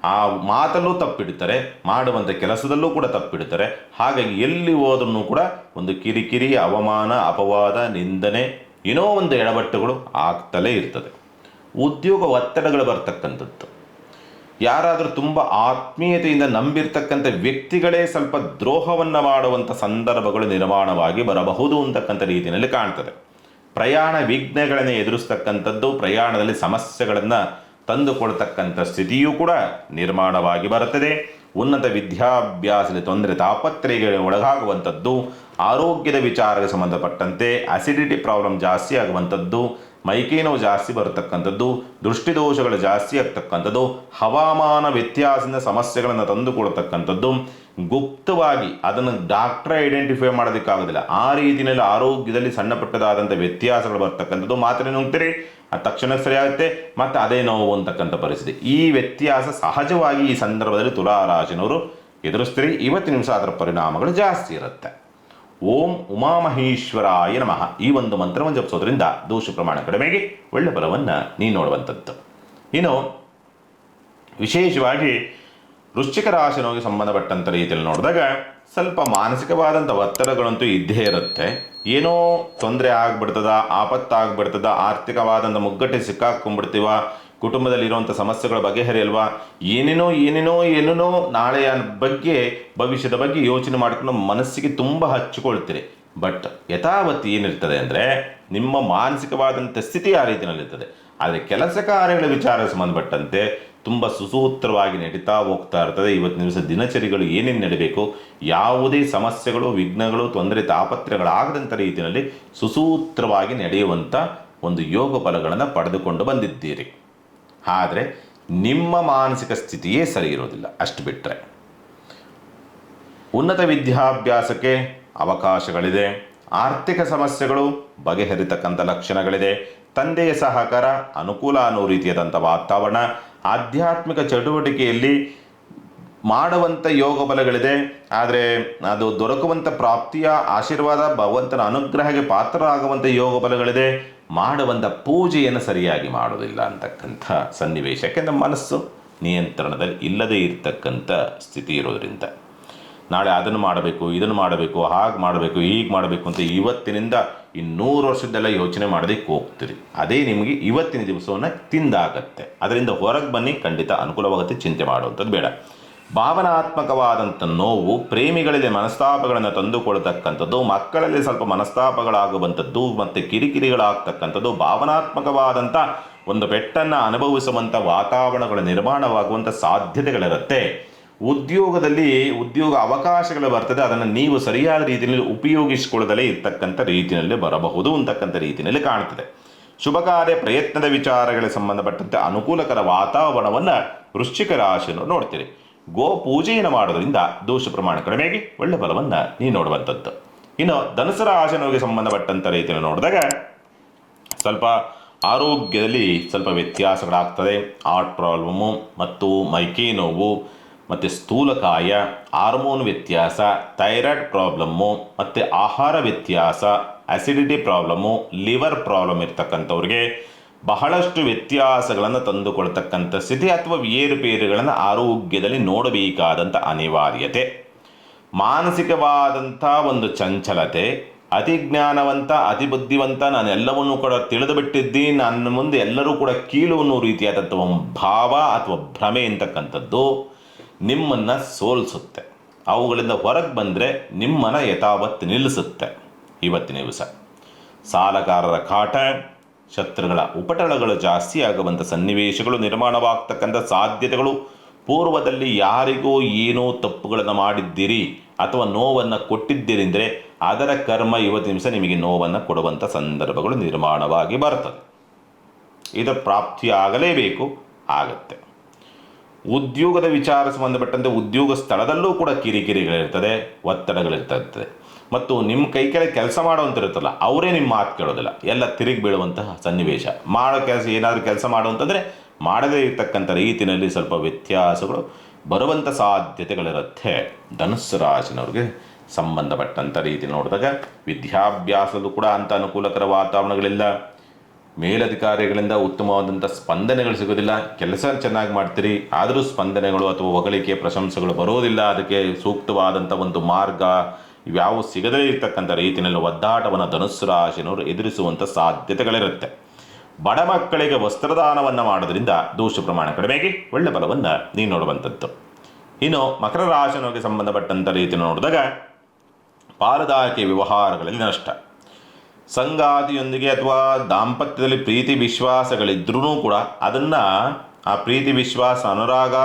ಆ ಮಾತಲ್ಲೂ ತಪ್ಪಿಡ್ತಾರೆ, ಮಾಡುವಂಥ ಕೆಲಸದಲ್ಲೂ ಕೂಡ ತಪ್ಪಿಡ್ತಾರೆ. ಹಾಗಾಗಿ ಎಲ್ಲಿ ಹೋದ್ರೂ ಕೂಡ ಒಂದು ಕಿರಿಕಿರಿ, ಅವಮಾನ, ಅಪವಾದ, ನಿಂದನೆ, ಏನೋ ಒಂದು ಎಡವಟ್ಟುಗಳು ಆಗ್ತಲೇ ಇರ್ತದೆ. ಉದ್ಯೋಗ ಒತ್ತಡಗಳು ಬರ್ತಕ್ಕಂಥದ್ದು, ಯಾರಾದರೂ ತುಂಬ ಆತ್ಮೀಯತೆಯಿಂದ ನಂಬಿರ್ತಕ್ಕಂಥ ವ್ಯಕ್ತಿಗಳೇ ಸ್ವಲ್ಪ ದ್ರೋಹವನ್ನು ಮಾಡುವಂಥ ಸಂದರ್ಭಗಳು ನಿರ್ಮಾಣವಾಗಿ ಬರಬಹುದು ಅಂತಕ್ಕಂಥ ರೀತಿಯಲ್ಲಿ ಕಾಣ್ತದೆ. ಪ್ರಯಾಣ ವಿಘ್ನಗಳನ್ನು ಎದುರಿಸ್ತಕ್ಕಂಥದ್ದು, ಪ್ರಯಾಣದಲ್ಲಿ ಸಮಸ್ಯೆಗಳನ್ನು ತಂದುಕೊಳ್ತಕ್ಕಂಥ ಸ್ಥಿತಿಯೂ ಕೂಡ ನಿರ್ಮಾಣವಾಗಿ ಬರುತ್ತದೆ. ಉನ್ನತ ವಿದ್ಯಾಭ್ಯಾಸದಲ್ಲಿ ತೊಂದರೆ, ತಾಪತ್ರಯಗಳಿಗೆ ಒಳಗಾಗುವಂಥದ್ದು, ಆರೋಗ್ಯದ ವಿಚಾರಕ್ಕೆ ಸಂಬಂಧಪಟ್ಟಂತೆ ಅಸಿಡಿಟಿ ಪ್ರಾಬ್ಲಮ್ ಜಾಸ್ತಿ ಆಗುವಂಥದ್ದು, ಮೈಕೈ ಜಾಸ್ತಿ ಬರತಕ್ಕಂಥದ್ದು, ದೃಷ್ಟಿದೋಷಗಳು ಜಾಸ್ತಿ ಆಗ್ತಕ್ಕಂಥದ್ದು, ಹವಾಮಾನ ವ್ಯತ್ಯಾಸದಿಂದ ಸಮಸ್ಯೆಗಳನ್ನು ತಂದುಕೊಳ್ತಕ್ಕಂಥದ್ದು, ಗುಪ್ತವಾಗಿ ಅದನ್ನು ಡಾಕ್ಟ್ರೇ ಐಡೆಂಟಿಫೈ ಮಾಡೋದಕ್ಕಾಗೋದಿಲ್ಲ, ಆ ರೀತಿಯಲ್ಲಿ ಆರೋಗ್ಯದಲ್ಲಿ ಸಣ್ಣ ಪುಟ್ಟದಾದಂಥ ವ್ಯತ್ಯಾಸಗಳು ಬರ್ತಕ್ಕಂಥದ್ದು. ಮಾತ್ರೆ ನುಂಗ್ತೀರಿ, ಅದು ತಕ್ಷಣ ಸರಿಯಾಗುತ್ತೆ, ಮತ್ತು ಅದೇ ನೋವು ಅಂತಕ್ಕಂಥ ಪರಿಸ್ಥಿತಿ. ಈ ವ್ಯತ್ಯಾಸ ಸಹಜವಾಗಿ ಈ ಸಂದರ್ಭದಲ್ಲಿ ತುಲಾರಾಶಿನವರು ಎದುರಿಸ್ತೀರಿ. ಇವತ್ತಿನ ನಿಮಿಷ ಅದರ ಪರಿಣಾಮಗಳು ಜಾಸ್ತಿ ಇರುತ್ತೆ. ಓಂ ಉಮಾಮಹೇಶ್ವರಾಯ ನಮಃ ಈ ಒಂದು ಮಂತ್ರವನ್ನು ಜಪಿಸೋದ್ರಿಂದ ದೋಷ ಪ್ರಮಾಣ ಕಡಿಮೆಗೆ ಒಳ್ಳೆ ಫಲವನ್ನು ನೀವು ನೋಡುವಂಥದ್ದು. ಇನ್ನು ವಿಶೇಷವಾಗಿ ವೃಶ್ಚಿಕ ರಾಶಿನವರಿಗೆ ಸಂಬಂಧಪಟ್ಟಂಥ ರೀತಿಯಲ್ಲಿ ನೋಡಿದಾಗ ಸ್ವಲ್ಪ ಮಾನಸಿಕವಾದಂಥ ಒತ್ತಡಗಳಂತೂ ಇದ್ದೇ ಇರುತ್ತೆ. ಏನೋ ತೊಂದರೆ ಆಗ್ಬಿಡ್ತದ, ಆಪತ್ತಾಗ್ಬಿಡ್ತದ, ಆರ್ಥಿಕವಾದಂಥ ಮುಗ್ಗಟ್ಟೆ ಸಿಕ್ಕಾಕೊಂಡ್ಬಿಡ್ತೀವ, ಕುಟುಂಬದಲ್ಲಿರುವಂಥ ಸಮಸ್ಯೆಗಳ ಬಗೆಹರಿಯಲ್ವಾ, ಏನೇನೋ ನಾಳೆಯ ಬಗ್ಗೆ, ಭವಿಷ್ಯದ ಬಗ್ಗೆ ಯೋಚನೆ ಮಾಡ್ಕೊಂಡು ಮನಸ್ಸಿಗೆ ತುಂಬ ಹಚ್ಚಿಕೊಳ್ತೀರಿ. ಬಟ್ ಯಥಾವತ್ತು ಏನಿರ್ತದೆ ಅಂದರೆ ನಿಮ್ಮ ಮಾನಸಿಕವಾದಂಥ ಸ್ಥಿತಿ ಆ ರೀತಿಯಲ್ಲಿರ್ತದೆ. ಆದರೆ ಕೆಲಸ ಕಾರ್ಯಗಳ ವಿಚಾರಕ್ಕೆ ಸಂಬಂಧಪಟ್ಟಂತೆ ತುಂಬ ಸುಸೂತ್ರವಾಗಿ ನಡೀತಾ ಹೋಗ್ತಾ ಇರ್ತದೆ. ಇವತ್ತಿನ ದಿವಸ ದಿನಚರಿಗಳು ಏನೇನು ನಡೀಬೇಕು, ಯಾವುದೇ ಸಮಸ್ಯೆಗಳು, ವಿಘ್ನಗಳು, ತೊಂದರೆ, ತಾಪತ್ರಯಗಳಾಗದಂಥ ರೀತಿಯಲ್ಲಿ ಸುಸೂತ್ರವಾಗಿ ನಡೆಯುವಂಥ ಒಂದು ಯೋಗ ಫಲಗಳನ್ನು ಪಡೆದುಕೊಂಡು ಬಂದಿದ್ದೀರಿ. ಆದರೆ ನಿಮ್ಮ ಮಾನಸಿಕ ಸ್ಥಿತಿಯೇ ಸರಿ ಇರೋದಿಲ್ಲ. ಅಷ್ಟು ಬಿಟ್ಟರೆ ಉನ್ನತ ವಿದ್ಯಾಭ್ಯಾಸಕ್ಕೆ ಅವಕಾಶಗಳಿದೆ, ಆರ್ಥಿಕ ಸಮಸ್ಯೆಗಳು ಬಗೆಹರಿತಕ್ಕಂಥ ಲಕ್ಷಣಗಳಿದೆ, ತಂದೆಯ ಸಹಕಾರ ಅನುಕೂಲ ಅನ್ನೋ ರೀತಿಯಾದಂಥ ವಾತಾವರಣ, ಆಧ್ಯಾತ್ಮಿಕ ಚಟುವಟಿಕೆಯಲ್ಲಿ ಮಾಡುವಂಥ ಯೋಗ ಬಲಗಳಿದೆ. ಆದರೆ ಅದು ದೊರಕುವಂಥ ಪ್ರಾಪ್ತಿಯ ಆಶೀರ್ವಾದ, ಭಗವಂತನ ಅನುಗ್ರಹಕ್ಕೆ ಪಾತ್ರರಾಗುವಂಥ ಯೋಗ ಬಲಗಳಿದೆ. ಮಾಡುವಂಥ ಪೂಜೆಯನ್ನು ಸರಿಯಾಗಿ ಮಾಡೋದಿಲ್ಲ ಅಂತಕ್ಕಂಥ ಸನ್ನಿವೇಶ, ಯಾಕೆಂದರೆ ಮನಸ್ಸು ನಿಯಂತ್ರಣದಲ್ಲಿ ಇಲ್ಲದೇ ಇರತಕ್ಕಂಥ ಸ್ಥಿತಿ ಇರೋದರಿಂದ ನಾಳೆ ಅದನ್ನು ಮಾಡಬೇಕು, ಇದನ್ನು ಮಾಡಬೇಕು, ಹಾಗೆ ಮಾಡಬೇಕು, ಹೀಗೆ ಮಾಡಬೇಕು ಅಂತ ಇವತ್ತಿನಿಂದ 100 ವರ್ಷದ್ದೆಲ್ಲ ಯೋಚನೆ ಮಾಡೋದಕ್ಕೆ ಹೋಗ್ತೀರಿ. ಅದೇ ನಿಮಗೆ ಇವತ್ತಿನ ದಿವಸವನ್ನು ತಿಂದಾಗತ್ತೆ. ಅದರಿಂದ ಹೊರಗೆ ಬನ್ನಿ, ಖಂಡಿತ ಅನುಕೂಲವಾಗುತ್ತೆ, ಚಿಂತೆ ಮಾಡುವಂಥದ್ದು ಬೇಡ. ಭಾವನಾತ್ಮಕವಾದಂಥ ನೋವು, ಪ್ರೇಮಿಗಳಲ್ಲಿ ಮನಸ್ತಾಪಗಳನ್ನು ತಂದುಕೊಳ್ತಕ್ಕಂಥದ್ದು, ಮಕ್ಕಳಲ್ಲಿ ಸ್ವಲ್ಪ ಮನಸ್ತಾಪಗಳಾಗುವಂಥದ್ದು ಮತ್ತು ಕಿರಿಕಿರಿಗಳಾಗ್ತಕ್ಕಂಥದ್ದು, ಭಾವನಾತ್ಮಕವಾದಂಥ ಒಂದು ಪೆಟ್ಟನ್ನು ಅನುಭವಿಸುವಂಥ ವಾತಾವರಣಗಳು ನಿರ್ಮಾಣವಾಗುವಂಥ ಸಾಧ್ಯತೆಗಳಿರುತ್ತೆ. ಉದ್ಯೋಗದಲ್ಲಿ ಉದ್ಯೋಗ ಅವಕಾಶಗಳು ಬರ್ತದೆ, ಅದನ್ನು ನೀವು ಸರಿಯಾದ ರೀತಿಯಲ್ಲಿ ಉಪಯೋಗಿಸಿಕೊಳ್ಳದಲೇ ಇರ್ತಕ್ಕಂಥ ರೀತಿಯಲ್ಲಿ ಬರಬಹುದು ಅಂತಕ್ಕಂಥ ರೀತಿಯಲ್ಲಿ ಕಾಣ್ತದೆ. ಶುಭ ಕಾರ್ಯ ಪ್ರಯತ್ನದ ವಿಚಾರಗಳಿಗೆ ಸಂಬಂಧಪಟ್ಟಂತೆ ಅನುಕೂಲಕರ ವಾತಾವರಣವನ್ನು ವೃಶ್ಚಿಕ ರಾಶಿಯನ್ನು ನೋಡ್ತೀರಿ. ಗೋ ಪೂಜೆಯನ್ನು ಮಾಡೋದ್ರಿಂದ ದೋಷ ಪ್ರಮಾಣ ಕಡಿಮೆಯಾಗಿ ಒಳ್ಳೆ ಫಲವನ್ನು ನೀವು ನೋಡುವಂಥದ್ದು. ಇನ್ನು ಧನುಸು ರಾಶಿಯವರಿಗೆ ಸಂಬಂಧಪಟ್ಟಂಥ ರೀತಿಯಲ್ಲಿ ನೋಡಿದಾಗ ಸ್ವಲ್ಪ ಆರೋಗ್ಯದಲ್ಲಿ ಸ್ವಲ್ಪ ವ್ಯತ್ಯಾಸಗಳಾಗ್ತದೆ. ಹಾರ್ಟ್ ಪ್ರಾಬ್ಲಮ್ಮು ಮತ್ತು ಮೈಕೈ ನೋವು ಮತ್ತು ಸ್ಥೂಲಕಾಯ, ಹಾರ್ಮೋನ್ ವ್ಯತ್ಯಾಸ, ಥೈರಾಯ್ಡ್ ಪ್ರಾಬ್ಲಮ್ಮು ಮತ್ತು ಆಹಾರ ವ್ಯತ್ಯಾಸ, ಅಸಿಡಿಟಿ ಪ್ರಾಬ್ಲಮ್ಮು, ಲಿವರ್ ಪ್ರಾಬ್ಲಮ್ ಇರ್ತಕ್ಕಂಥವ್ರಿಗೆ ಬಹಳಷ್ಟು ವ್ಯತ್ಯಾಸಗಳನ್ನು ತಂದುಕೊಳ್ತಕ್ಕಂಥ ಸ್ಥಿತಿ ಅಥವಾ ಏರುಪೇರುಗಳನ್ನು ಆರೋಗ್ಯದಲ್ಲಿ ನೋಡಬೇಕಾದಂಥ ಅನಿವಾರ್ಯತೆ. ಮಾನಸಿಕವಾದಂಥ ಒಂದು ಚಂಚಲತೆ, ಅತಿ ಜ್ಞಾನವಂತ, ಅತಿ ಬುದ್ಧಿವಂತ, ನಾನು ಎಲ್ಲವನ್ನೂ ಕೂಡ ತಿಳಿದು ಬಿಟ್ಟಿದ್ದೀನಿ, ನನ್ನ ಮುಂದೆ ಎಲ್ಲರೂ ಕೂಡ ಕೀಳು ಅನ್ನೋ ರೀತಿಯಾದಂಥ ಒಂದು ಭಾವ ಅಥವಾ ಭ್ರಮೆ ಅಂತಕ್ಕಂಥದ್ದು ನಿಮ್ಮನ್ನು ಸೋಲಿಸುತ್ತೆ. ಅವುಗಳಿಂದ ಹೊರಗೆ ಬಂದರೆ ನಿಮ್ಮನ್ನು ಯಥಾವತ್ತು ನಿಲ್ಲಿಸುತ್ತೆ. ಇವತ್ತಿನ ದಿವಸ ಸಾಲಗಾರರ ಕಾಟ, ಶತ್ರುಗಳ ಉಪಟಳಗಳು ಜಾಸ್ತಿ ಆಗುವಂಥ ಸನ್ನಿವೇಶಗಳು ನಿರ್ಮಾಣವಾಗ್ತಕ್ಕಂಥ ಸಾಧ್ಯತೆಗಳು, ಪೂರ್ವದಲ್ಲಿ ಯಾರಿಗೋ ಏನೋ ತಪ್ಪುಗಳನ್ನು ಮಾಡಿದ್ದೀರಿ ಅಥವಾ ನೋವನ್ನು ಕೊಟ್ಟಿದ್ದೀರಿ ಅಂದರೆ ಅದರ ಕರ್ಮ ಇವತ್ತಿನ ದಿವಸ ನಿಮಗೆ ನೋವನ್ನು ಕೊಡುವಂಥ ಸಂದರ್ಭಗಳು ನಿರ್ಮಾಣವಾಗಿ ಬರ್ತದೆ. ಇದರ ಪ್ರಾಪ್ತಿಯಾಗಲೇಬೇಕು, ಆಗತ್ತೆ. ಉದ್ಯೋಗದ ವಿಚಾರ ಸಂಬಂಧಪಟ್ಟಂತೆ ಉದ್ಯೋಗ ಸ್ಥಳದಲ್ಲೂ ಕೂಡ ಕಿರಿಕಿರಿಗಳಿರ್ತದೆ, ಒತ್ತಡಗಳಿರ್ತದೆ. ಮತ್ತು ನಿಮ್ಮ ಕೈ ಕೆಳಗೆ ಕೆಲಸ ಮಾಡುವಂತಿರುತ್ತಲ್ಲ, ಅವರೇ ನಿಮ್ಮ ಮಾತು ಕೇಳೋದಿಲ್ಲ, ಎಲ್ಲ ತಿರುಗಿ ಬೀಳುವಂತಹ ಸನ್ನಿವೇಶ. ಮಾಡೋ ಕೆಲಸ ಏನಾದರೂ ಕೆಲಸ ಮಾಡುವಂತಂದರೆ ಮಾಡದೇ ಇರತಕ್ಕಂಥ ರೀತಿಯಲ್ಲಿ ಸ್ವಲ್ಪ ವ್ಯತ್ಯಾಸಗಳು ಬರುವಂಥ ಸಾಧ್ಯತೆಗಳಿರುತ್ತೆ. ಧನುಸ್ಸು ರಾಶಿನವ್ರಿಗೆ ಸಂಬಂಧಪಟ್ಟಂಥ ರೀತಿ ನೋಡಿದಾಗ ವಿದ್ಯಾಭ್ಯಾಸದಲ್ಲೂ ಕೂಡ ಅಂಥ ಅನುಕೂಲಕರ ವಾತಾವರಣಗಳಿಲ್ಲ. ಮೇಲಧಿಕಾರಿಗಳಿಂದ ಉತ್ತಮವಾದಂಥ ಸ್ಪಂದನೆಗಳು ಸಿಗೋದಿಲ್ಲ. ಕೆಲಸ ಚೆನ್ನಾಗಿ ಮಾಡ್ತೀರಿ, ಆದರೂ ಸ್ಪಂದನೆಗಳು ಅಥವಾ ಹೊಗಳಿಕೆ ಪ್ರಶಂಸೆಗಳು ಬರೋದಿಲ್ಲ. ಅದಕ್ಕೆ ಸೂಕ್ತವಾದಂಥ ಒಂದು ಮಾರ್ಗ ಇವ್ಯಾವು ಸಿಗದೇ ಇರತಕ್ಕಂಥ ರೀತಿಯಲ್ಲಿ ಒದ್ದಾಟವನ್ನು ಧನುಸ್ಸು ರಾಶಿನವರು ಎದುರಿಸುವಂಥ ಸಾಧ್ಯತೆಗಳಿರುತ್ತೆ. ಬಡ ಮಕ್ಕಳಿಗೆ ವಸ್ತ್ರದಾನವನ್ನು ಮಾಡೋದ್ರಿಂದ ದೋಷ ಪ್ರಮಾಣ ಕಡಿಮೆಯಾಗಿ ಒಳ್ಳೆ ಫಲವನ್ನು ನೀವು ನೋಡುವಂಥದ್ದು. ಇನ್ನು ಮಕರ ರಾಶಿನವರಿಗೆ ಸಂಬಂಧಪಟ್ಟಂಥ ರೀತಿ ನೋಡಿದಾಗ ಪಾಲುದಾರಿಕೆ ವ್ಯವಹಾರಗಳಲ್ಲಿ ನಷ್ಟ. ಸಂಗಾತಿಯೊಂದಿಗೆ ಅಥವಾ ದಾಂಪತ್ಯದಲ್ಲಿ ಪ್ರೀತಿ ವಿಶ್ವಾಸಗಳಿದ್ರೂ ಕೂಡ ಅದನ್ನು ಆ ಪ್ರೀತಿ ವಿಶ್ವಾಸ, ಅನುರಾಗ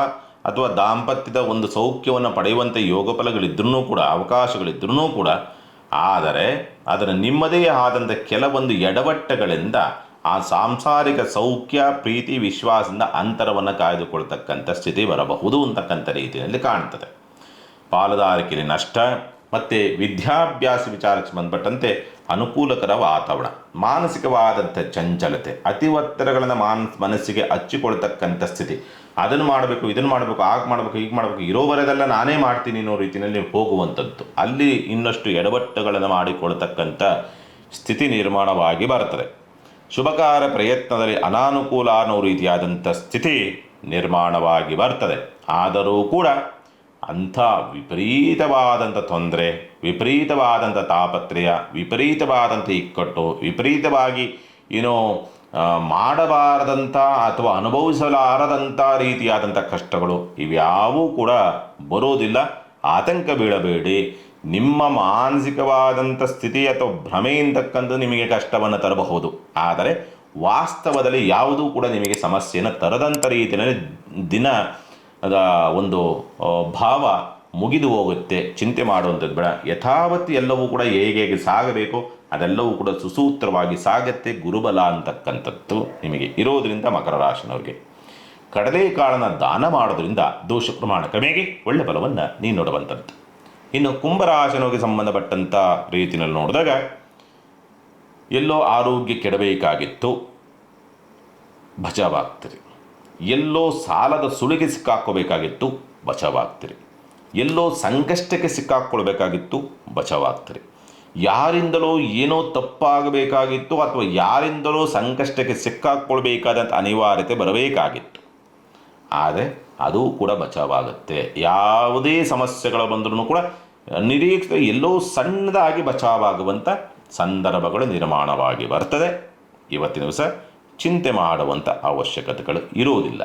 ಅಥವಾ ದಾಂಪತ್ಯದ ಒಂದು ಸೌಖ್ಯವನ್ನು ಪಡೆಯುವಂಥ ಯೋಗ ಫಲಗಳಿದ್ರೂ ಕೂಡ, ಅವಕಾಶಗಳಿದ್ರೂ ಕೂಡ, ಆದರೆ ಅದರ ನಿಮ್ಮದೇ ಆದಂಥ ಕೆಲವೊಂದು ಎಡವಟ್ಟಗಳಿಂದ ಆ ಸಾಂಸಾರಿಕ ಸೌಖ್ಯ, ಪ್ರೀತಿ ವಿಶ್ವಾಸದಿಂದ ಅಂತರವನ್ನು ಕಾಯ್ದುಕೊಳ್ತಕ್ಕಂಥ ಸ್ಥಿತಿ ಬರಬಹುದು ಅಂತಕ್ಕಂಥ ರೀತಿಯಲ್ಲಿ ಕಾಣ್ತದೆ. ಪಾಲುದಾರಿಕೆಯಲ್ಲಿ ನಷ್ಟ ಮತ್ತು ವಿದ್ಯಾಭ್ಯಾಸ ವಿಚಾರಕ್ಕೆ ಸಂಬಂಧಪಟ್ಟಂತೆ ಅನುಕೂಲಕರ ವಾತಾವರಣ. ಮಾನಸಿಕವಾದಂಥ ಚಂಚಲತೆ, ಅತಿ ಒತ್ತಡಗಳನ್ನು ಮನಸ್ಸಿಗೆ ಹಚ್ಚಿಕೊಳ್ತಕ್ಕಂಥ ಸ್ಥಿತಿ. ಅದನ್ನು ಮಾಡಬೇಕು, ಇದನ್ನು ಮಾಡಬೇಕು, ಆಗ ಮಾಡಬೇಕು, ಈಗ ಮಾಡಬೇಕು, ಇರೋ ಬರೋದೆಲ್ಲ ನಾನೇ ಮಾಡ್ತೀನಿ ಅನ್ನೋ ರೀತಿಯಲ್ಲಿ ಹೋಗುವಂಥದ್ದು. ಅಲ್ಲಿ ಇನ್ನಷ್ಟು ಎಡವಟ್ಟುಗಳನ್ನು ಮಾಡಿಕೊಳ್ತಕ್ಕಂಥ ಸ್ಥಿತಿ ನಿರ್ಮಾಣವಾಗಿ ಬರ್ತದೆ. ಶುಭಕಾರ ಪ್ರಯತ್ನದಲ್ಲಿ ಅನಾನುಕೂಲ ಅನ್ನೋ ರೀತಿಯಾದಂಥ ಸ್ಥಿತಿ ನಿರ್ಮಾಣವಾಗಿ ಬರ್ತದೆ. ಆದರೂ ಕೂಡ ಅಂಥ ವಿಪರೀತವಾದಂಥ ತೊಂದರೆ, ವಿಪರೀತವಾದಂಥ ತಾಪತ್ರಯ, ವಿಪರೀತವಾದಂಥ ಇಕ್ಕಟ್ಟು, ವಿಪರೀತವಾಗಿ ಮಾಡಬಾರದಂಥ ಅಥವಾ ಅನುಭವಿಸಲಾರದಂಥ ರೀತಿಯಾದಂಥ ಕಷ್ಟಗಳು ಇವ್ಯಾವೂ ಕೂಡ ಬರೋದಿಲ್ಲ. ಆತಂಕ ಬೀಳಬೇಡಿ. ನಿಮ್ಮ ಮಾನಸಿಕವಾದಂಥ ಸ್ಥಿತಿ ಅಥವಾ ಭ್ರಮೆಯಿಂದಕ್ಕಂಥ ನಿಮಗೆ ಕಷ್ಟವನ್ನು ತರಬಹುದು, ಆದರೆ ವಾಸ್ತವದಲ್ಲಿ ಯಾವುದೂ ಕೂಡ ನಿಮಗೆ ಸಮಸ್ಯೆಯನ್ನು ತರದಂಥ ರೀತಿಯಲ್ಲಿ ದಿನ ಒಂದು ಭಾವ ಮುಗಿದು ಹೋಗುತ್ತೆ. ಚಿಂತೆ ಮಾಡುವಂಥದ್ದು ಬೇಡ. ಯಥಾವತ್ತು ಎಲ್ಲವೂ ಕೂಡ ಹೇಗೆ ಸಾಗಬೇಕು ಅದೆಲ್ಲವೂ ಕೂಡ ಸುಸೂತ್ರವಾಗಿ ಸಾಗತ್ತೆ. ಗುರುಬಲ ಅಂತಕ್ಕಂಥದ್ದು ನಿಮಗೆ ಇರೋದರಿಂದ ಮಕರ ರಾಶಿನವ್ರಿಗೆ ಕಡಲೆಕಾಳನ್ನು ದಾನ ಮಾಡೋದ್ರಿಂದ ದೋಷ ಪ್ರಮಾಣ ಕಡಿಮೆಗೆ ಒಳ್ಳೆ ಫಲವನ್ನು ನೀವು ನೋಡುವಂಥದ್ದು. ಇನ್ನು ಕುಂಭರಾಶಿನವ್ರಿಗೆ ಸಂಬಂಧಪಟ್ಟಂಥ ರೀತಿಯಲ್ಲಿ ನೋಡಿದಾಗ ಎಲ್ಲೋ ಆರೋಗ್ಯ ಕೆಡಬೇಕಾಗಿತ್ತು, ಬಚಾವಾಗ್ತೀರಿ. ಎಲ್ಲೋ ಸಾಲದ ಸುಳಿಗೆ ಸಿಕ್ಕಾಕ್ಕೋಬೇಕಾಗಿತ್ತು, ಬಚಾವಾಗ್ತೀರಿ. ಎಲ್ಲೋ ಸಂಕಷ್ಟಕ್ಕೆ ಸಿಕ್ಕಾಕ್ಕೊಳ್ಬೇಕಾಗಿತ್ತು, ಬಚಾವಾಗ್ತೀರಿ. ಯಾರಿಂದಲೋ ಏನೋ ತಪ್ಪಾಗಬೇಕಾಗಿತ್ತು ಅಥವಾ ಯಾರಿಂದಲೋ ಸಂಕಷ್ಟಕ್ಕೆ ಸಿಕ್ಕಾಕ್ಕೊಳ್ಬೇಕಾದಂಥ ಅನಿವಾರ್ಯತೆ ಬರಬೇಕಾಗಿತ್ತು, ಆದರೆ ಅದು ಕೂಡ ಬಚಾವಾಗುತ್ತೆ. ಯಾವುದೇ ಸಮಸ್ಯೆಗಳು ಬಂದರೂ ಕೂಡ ನಿರೀಕ್ಷೆ ಎಲ್ಲೋ ಸಣ್ಣದಾಗಿ ಬಚಾವಾಗುವಂಥ ಸಂದರ್ಭಗಳು ನಿರ್ಮಾಣವಾಗಿ ಬರ್ತದೆ. ಇವತ್ತಿನ ದಿವಸ ಚಿಂತೆ ಮಾಡುವಂಥ ಅವಶ್ಯಕತೆಗಳು ಇರುವುದಿಲ್ಲ.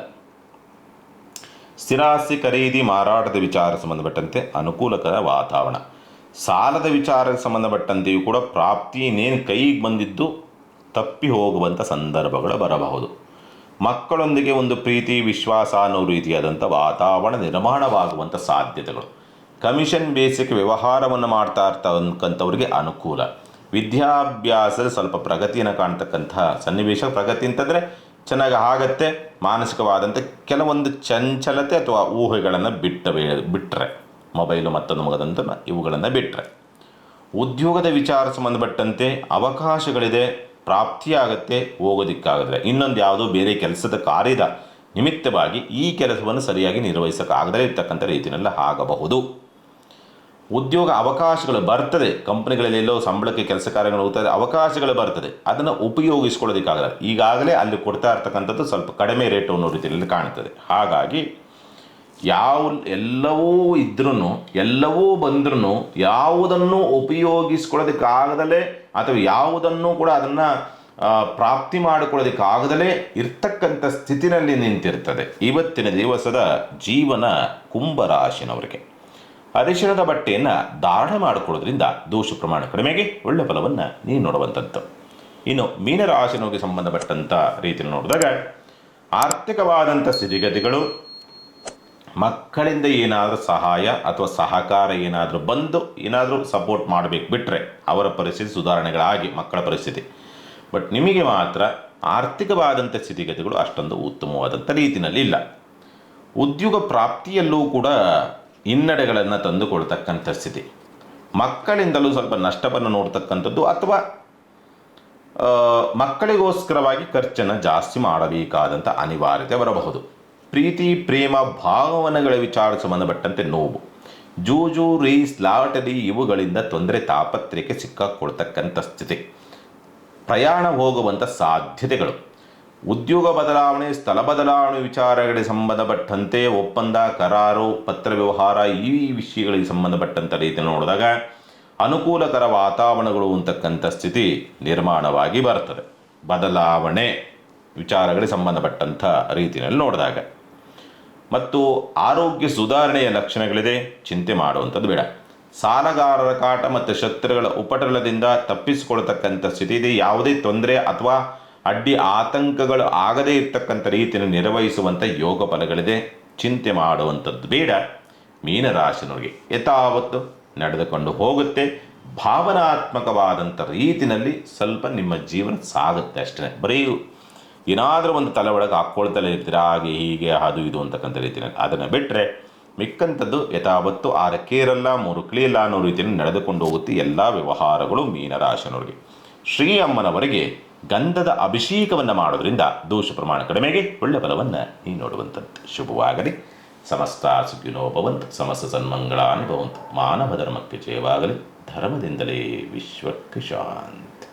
ಸ್ಥಿರಾಸ್ತಿ ಖರೀದಿ ಮಾರಾಟದ ವಿಚಾರ ಸಂಬಂಧಪಟ್ಟಂತೆ ಅನುಕೂಲಕರ ವಾತಾವರಣ. ಸಾಲದ ವಿಚಾರಕ್ಕೆ ಸಂಬಂಧಪಟ್ಟಂತೆಯೂ ಕೂಡ ಪ್ರಾಪ್ತಿ ಇನ್ನೇನು ಕೈಗೆ ಬಂದಿದ್ದು ತಪ್ಪಿ ಹೋಗುವಂಥ ಸಂದರ್ಭಗಳು ಬರಬಹುದು. ಮಕ್ಕಳೊಂದಿಗೆ ಒಂದು ಪ್ರೀತಿ ವಿಶ್ವಾಸ ಅನ್ನೋ ರೀತಿಯಾದಂಥ ವಾತಾವರಣ ನಿರ್ಮಾಣವಾಗುವಂಥ ಸಾಧ್ಯತೆಗಳು. ಕಮಿಷನ್ ಬೇಸಿಕ್ ವ್ಯವಹಾರವನ್ನು ಮಾಡ್ತಾ ಇರ್ತಕ್ಕಂಥವ್ರಿಗೆ ಅನುಕೂಲ. ವಿದ್ಯಾಭ್ಯಾಸದ ಸ್ವಲ್ಪ ಪ್ರಗತಿಯನ್ನು ಕಾಣ್ತಕ್ಕಂಥ ಸನ್ನಿವೇಶ. ಪ್ರಗತಿ ಅಂತಂದರೆ ಚೆನ್ನಾಗಿ ಆಗತ್ತೆ. ಮಾನಸಿಕವಾದಂಥ ಕೆಲವೊಂದು ಚಂಚಲತೆ ಅಥವಾ ಊಹೆಗಳನ್ನು ಬಿಟ್ಟರೆ, ಮೊಬೈಲು ಮತ್ತೊಂದು ಮಗದಂತ ಇವುಗಳನ್ನು ಬಿಟ್ಟರೆ, ಉದ್ಯೋಗದ ವಿಚಾರ ಸಂಬಂಧಪಟ್ಟಂತೆ ಅವಕಾಶಗಳಿದೆ, ಪ್ರಾಪ್ತಿಯಾಗತ್ತೆ, ಹೋಗೋದಿಕ್ಕಾಗದ್ರೆ ಇನ್ನೊಂದು ಯಾವುದೋ ಬೇರೆ ಕೆಲಸದ ಕಾರ್ಯದ ನಿಮಿತ್ತವಾಗಿ ಈ ಕೆಲಸವನ್ನು ಸರಿಯಾಗಿ ನಿರ್ವಹಿಸೋಕ್ಕಾಗದೇ ಇರ್ತಕ್ಕಂಥ ರೀತಿಯಲ್ಲಿ ಆಗಬಹುದು. ಉದ್ಯೋಗ ಅವಕಾಶಗಳು ಬರ್ತದೆ, ಕಂಪನಿಗಳಲ್ಲಿ ಎಲ್ಲೋ ಸಂಬಳಕ್ಕೆ ಕೆಲಸ ಕಾರ್ಯಗಳು ಹೋಗ್ತದೆ, ಅವಕಾಶಗಳು ಬರ್ತದೆ, ಅದನ್ನು ಉಪಯೋಗಿಸ್ಕೊಳ್ಳೋದಕ್ಕಾಗಲ್ಲ. ಈಗಾಗಲೇ ಅಲ್ಲಿ ಕೊಡ್ತಾ ಇರ್ತಕ್ಕಂಥದ್ದು ಸ್ವಲ್ಪ ಕಡಿಮೆ ರೇಟು ಅನ್ನೋ ರೀತಿಯಲ್ಲಿ ಕಾಣ್ತದೆ. ಹಾಗಾಗಿ ಎಲ್ಲವೂ ಇದ್ರೂ ಎಲ್ಲವೂ ಬಂದ್ರೂ ಯಾವುದನ್ನು ಉಪಯೋಗಿಸ್ಕೊಳ್ಳೋದಕ್ಕಾಗದಲೇ ಅಥವಾ ಯಾವುದನ್ನು ಕೂಡ ಅದನ್ನು ಪ್ರಾಪ್ತಿ ಮಾಡಿಕೊಳ್ಳೋದಕ್ಕಾಗದಲೇ ಇರ್ತಕ್ಕಂಥ ಸ್ಥಿತಿನಲ್ಲಿ ನಿಂತಿರ್ತದೆ ಇವತ್ತಿನ ದಿವಸದ ಜೀವನ ಕುಂಭರಾಶಿನವರಿಗೆ. ಅರಿಶಿಣದ ಬಟ್ಟೆಯನ್ನು ಧಾರಣೆ ಮಾಡಿಕೊಳ್ಳೋದ್ರಿಂದ ದೋಷ ಪ್ರಮಾಣ ಕಡಿಮೆಗೆ ಒಳ್ಳೆ ಫಲವನ್ನು ನೀವು ನೋಡುವಂಥದ್ದು. ಇನ್ನು ಮೀನರಾಶಿನವರಿಗೆ ಸಂಬಂಧಪಟ್ಟಂಥ ರೀತಿಯಲ್ಲಿ ನೋಡಿದಾಗ ಆರ್ಥಿಕವಾದಂಥ ಸ್ಥಿತಿಗತಿಗಳು, ಮಕ್ಕಳಿಂದ ಏನಾದರೂ ಸಹಾಯ ಅಥವಾ ಸಹಕಾರ ಏನಾದರೂ ಬಂದು ಏನಾದರೂ ಸಪೋರ್ಟ್ ಮಾಡಬೇಕು ಬಿಟ್ಟರೆ ಅವರ ಪರಿಸ್ಥಿತಿ ಸುಧಾರಣೆಗಳಾಗಿ ಮಕ್ಕಳ ಪರಿಸ್ಥಿತಿ. ಬಟ್ ನಿಮಗೆ ಮಾತ್ರ ಆರ್ಥಿಕವಾದಂಥ ಸ್ಥಿತಿಗತಿಗಳು ಅಷ್ಟೊಂದು ಉತ್ತಮವಾದಂಥ ರೀತಿಯಲ್ಲಿ ಇಲ್ಲ. ಉದ್ಯೋಗ ಪ್ರಾಪ್ತಿಯಲ್ಲೂ ಕೂಡ ಹಿನ್ನಡೆಗಳನ್ನು ತಂದುಕೊಳ್ತಕ್ಕಂಥ ಸ್ಥಿತಿ. ಮಕ್ಕಳಿಂದಲೂ ಸ್ವಲ್ಪ ನಷ್ಟವನ್ನು ನೋಡ್ತಕ್ಕಂಥದ್ದು ಅಥವಾ ಮಕ್ಕಳಿಗೋಸ್ಕರವಾಗಿ ಖರ್ಚನ್ನು ಜಾಸ್ತಿ ಮಾಡಬೇಕಾದಂಥ ಅನಿವಾರ್ಯತೆ ಬರಬಹುದು. ಪ್ರೀತಿ ಪ್ರೇಮ ಭಾವನೆಗಳ ವಿಚಾರ ಸಂಬಂಧಪಟ್ಟಂತೆ ನೋವು, ಜೂಜು ರೇಸ್ ಲಾಟರಿ ಇವುಗಳಿಂದ ತೊಂದರೆ ತಾಪತ್ರೆಗೆ ಸಿಕ್ಕಾಕೊಳ್ತಕ್ಕಂಥ ಸ್ಥಿತಿ. ಪ್ರಯಾಣ ಹೋಗುವಂಥ ಸಾಧ್ಯತೆಗಳು, ಉದ್ಯೋಗ ಬದಲಾವಣೆ, ಸ್ಥಳ ಬದಲಾವಣೆ ವಿಚಾರಗಳಿಗೆ ಸಂಬಂಧಪಟ್ಟಂತೆ ಒಪ್ಪಂದ, ಕರಾರು, ಪತ್ರ ವ್ಯವಹಾರ ಈ ವಿಷಯಗಳಿಗೆ ಸಂಬಂಧಪಟ್ಟಂಥ ರೀತಿ ನೋಡಿದಾಗ ಅನುಕೂಲಕರ ವಾತಾವರಣಗಳು ಅಂತಕ್ಕಂಥ ಸ್ಥಿತಿ ನಿರ್ಮಾಣವಾಗಿ ಬರ್ತದೆ. ಬದಲಾವಣೆ ವಿಚಾರಗಳಿಗೆ ಸಂಬಂಧಪಟ್ಟಂಥ ರೀತಿಯಲ್ಲಿ ನೋಡಿದಾಗ ಮತ್ತು ಆರೋಗ್ಯ ಸುಧಾರಣೆಯ ಲಕ್ಷಣಗಳಿದೆ, ಚಿಂತೆ ಮಾಡುವಂಥದ್ದು ಬೇಡ. ಸಾಲಗಾರರ ಕಾಟ ಮತ್ತು ಶತ್ರುಗಳ ಉಪಟಳದಿಂದ ತಪ್ಪಿಸಿಕೊಳ್ತಕ್ಕಂಥ ಸ್ಥಿತಿ ಇದೆ. ಯಾವುದೇ ತೊಂದರೆ ಅಥವಾ ಅಡ್ಡಿ ಆತಂಕಗಳು ಆಗದೇ ಇರ್ತಕ್ಕಂಥ ರೀತಿಯನ್ನು ನಿರ್ವಹಿಸುವಂಥ ಯೋಗ ಫಲಗಳಿದೆ, ಚಿಂತೆ ಮಾಡುವಂಥದ್ದು ಬೇಡ. ಮೀನರಾಶಿನವರಿಗೆ ಯಥಾವತ್ತು ನಡೆದುಕೊಂಡು ಹೋಗುತ್ತೆ. ಭಾವನಾತ್ಮಕವಾದಂಥ ರೀತಿಯಲ್ಲಿ ಸ್ವಲ್ಪ ನಿಮ್ಮ ಜೀವನ ಸಾಗುತ್ತೆ ಅಷ್ಟೇ. ಬರೀ ಏನಾದರೂ ಒಂದು ತಲೆ ಒಳಗೆ ಹಾಕ್ಕೊಳ್ತಲೇ ಇರ್ತೀರ, ಹಾಗೆ ಹೀಗೆ ಅದು ಇದು ಅಂತಕ್ಕಂಥ ರೀತಿಯಲ್ಲಿ. ಅದನ್ನು ಬಿಟ್ಟರೆ ಮಿಕ್ಕಂಥದ್ದು ಯಥಾವತ್ತು 6 ಇರಲ್ಲ 3 ಕ್ಲಿಯಲ್ಲ ಅನ್ನೋ ರೀತಿಯಲ್ಲಿ ನಡೆದುಕೊಂಡು ಹೋಗುತ್ತೆ ಎಲ್ಲ ವ್ಯವಹಾರಗಳು ಮೀನರಾಶಿನವರಿಗೆ. ಶ್ರೀ ಅಮ್ಮನವರಿಗೆ ಗಂಧದ ಅಭಿಷೇಕವನ್ನು ಮಾಡೋದ್ರಿಂದ ದೋಷ ಪ್ರಮಾಣ ಕಡಿಮೆಗೆ ಒಳ್ಳೆ ಫಲವನ್ನು ನೀವು ನೋಡುವಂಥದ್ದು. ಶುಭವಾಗಲಿ. ಸಮಸ್ತ ಸುಖಿನೋ ಭವಂತು, ಸಮಸ್ತ ಸನ್ಮಂಗಳಾನಿ ಭವಂತು. ಮಾನವ ಧರ್ಮಕ್ಕೆ ಜಯವಾಗಲಿ. ಧರ್ಮದಿಂದಲೇ ವಿಶ್ವಕ್ಕೆ ಶಾಂತಿ.